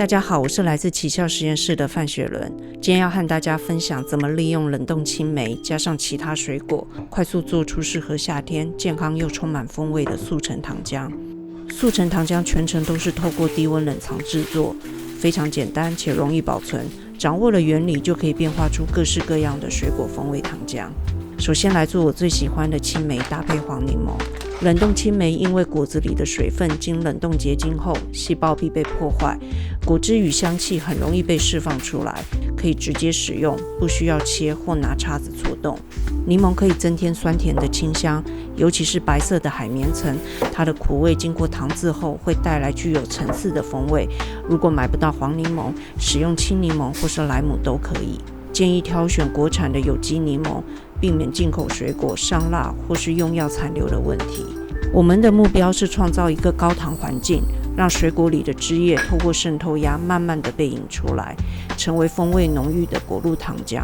大家好，我是来自奇效实验室的范雪伦，今天要和大家分享怎么利用冷冻青梅加上其他水果，快速做出适合夏天、健康又充满风味的速成糖浆。速成糖浆全程都是透过低温冷藏制作，非常简单且容易保存，掌握了原理就可以变化出各式各样的水果风味糖浆。首先来做我最喜欢的青梅搭配黄柠檬。冷冻青梅因为果子里的水分经冷冻结晶后，细胞必被破坏，果汁与香气很容易被释放出来，可以直接使用，不需要切或拿叉子搓动。柠檬可以增添酸甜的清香，尤其是白色的海绵层，它的苦味经过糖渍后会带来具有层次的风味。如果买不到黄柠檬，使用青柠檬或是莱姆都可以。建议挑选国产的有机柠檬，避免进口水果伤蜡或是用药残留的问题。我们的目标是创造一个高糖环境，让水果里的汁液透过渗透压慢慢的被引出来，成为风味浓郁的果露糖浆。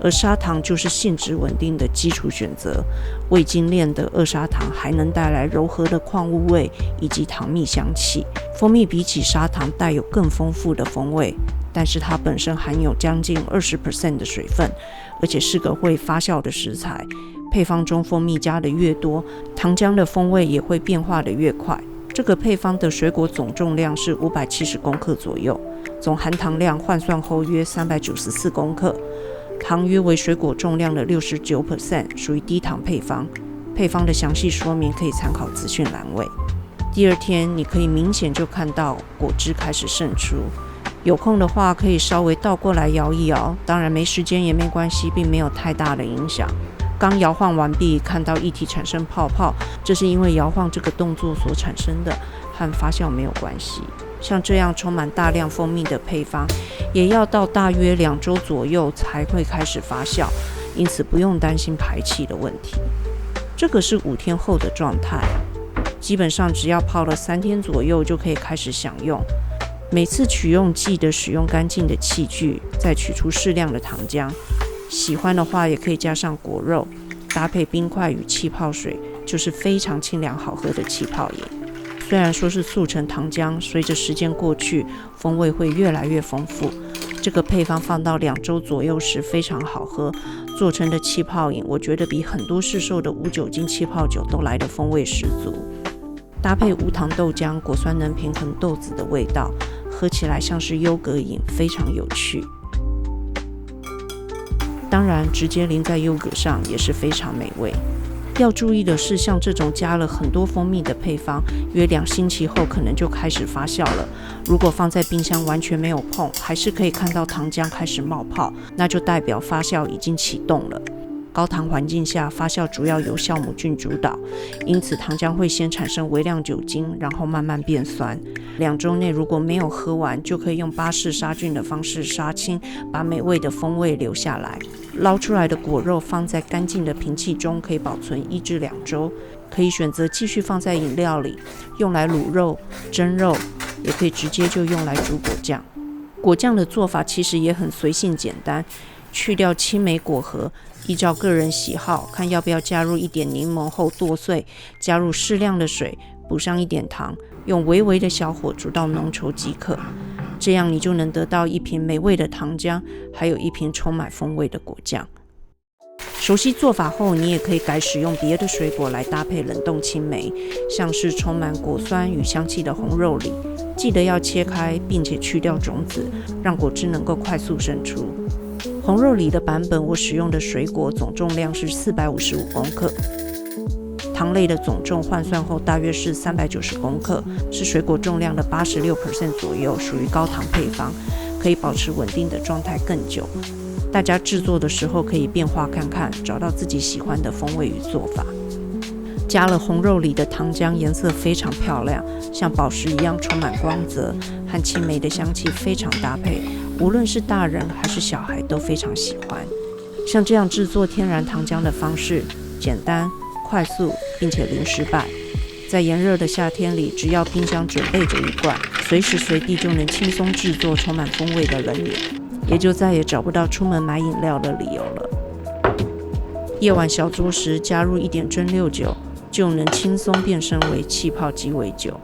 而砂糖就是性质稳定的基础选择，未精炼的二砂糖还能带来柔和的矿物味以及糖蜜香气。蜂蜜比起砂糖带有更丰富的风味，但是它本身含有将近 20% 的水分，而且是个会发酵的食材。配方中蜂蜜加的越多，糖浆的风味也会变化的越快。这个配方的水果总重量是570公克左右，总含糖量换算后约394公克，糖约为水果重量的 69%， 属于低糖配方。配方的详细说明可以参考资讯栏位。第二天你可以明显就看到果汁开始渗出，有空的话可以稍微倒过来摇一摇，当然没时间也没关系，并没有太大的影响。刚摇晃完毕，看到液体产生泡泡，这是因为摇晃这个动作所产生的，和发酵没有关系。像这样充满大量蜂蜜的配方，也要到大约2周左右才会开始发酵，因此不用担心排气的问题。这个是5天后的状态，基本上只要泡了3天左右就可以开始享用。每次取用记得使用干净的器具，再取出适量的糖浆。喜欢的话也可以加上果肉，搭配冰块与气泡水，就是非常清凉好喝的气泡饮。虽然说是速成糖浆，随着时间过去，风味会越来越丰富。这个配方放到2周左右时非常好喝，做成的气泡饮，我觉得比很多市售的无酒精气泡酒都来的风味十足。搭配无糖豆浆，果酸能平衡豆子的味道，喝起来像是优格饮，非常有趣。当然，直接淋在优格上也是非常美味。要注意的是，像这种加了很多蜂蜜的配方，约2星期后可能就开始发酵了。如果放在冰箱完全没有碰，还是可以看到糖浆开始冒泡，那就代表发酵已经启动了。高糖环境下，发酵主要由酵母菌主导，因此糖浆会先产生微量酒精，然后慢慢变酸。2周内如果没有喝完，就可以用巴氏杀菌的方式杀青，把美味的风味留下来。捞出来的果肉放在干净的瓶器中，可以保存1至2周。可以选择继续放在饮料里，用来卤肉、蒸肉，也可以直接就用来煮果酱。果酱的做法其实也很随性简单，去掉青梅果核，依照个人喜好，看要不要加入一点柠檬后剁碎，加入适量的水，补上一点糖，用微微的小火煮到浓稠即可。这样你就能得到一瓶美味的糖浆，还有一瓶充满风味的果酱。熟悉做法后，你也可以改使用别的水果来搭配冷冻青梅，像是充满果酸与香气的红肉梨，记得要切开并且去掉种子，让果汁能够快速渗出。红肉梨的版本，我使用的水果总重量是455公克，糖类的总重换算后大约是390公克，是水果重量的 86% 左右，属于高糖配方，可以保持稳定的状态更久。大家制作的时候可以变化看看，找到自己喜欢的风味与做法。加了红肉梨的糖浆，颜色非常漂亮，像宝石一样充满光泽，和青梅的香气非常搭配，无论是大人还是小孩都非常喜欢。像这样制作天然糖浆的方式，简单、快速，并且零失败。在炎热的夏天里，只要冰箱准备着一罐，随时随地就能轻松制作充满风味的冷饮，也就再也找不到出门买饮料的理由了。夜晚小酌时加入一点蒸馏酒，就能轻松变身为气泡鸡尾酒。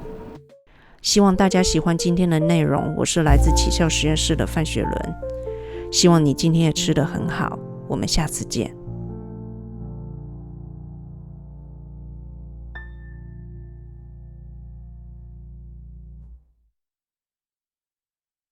希望大家喜欢今天的内容，我是来自起笑实验室的范雪伦，希望你今天也吃得很好，我们下次见。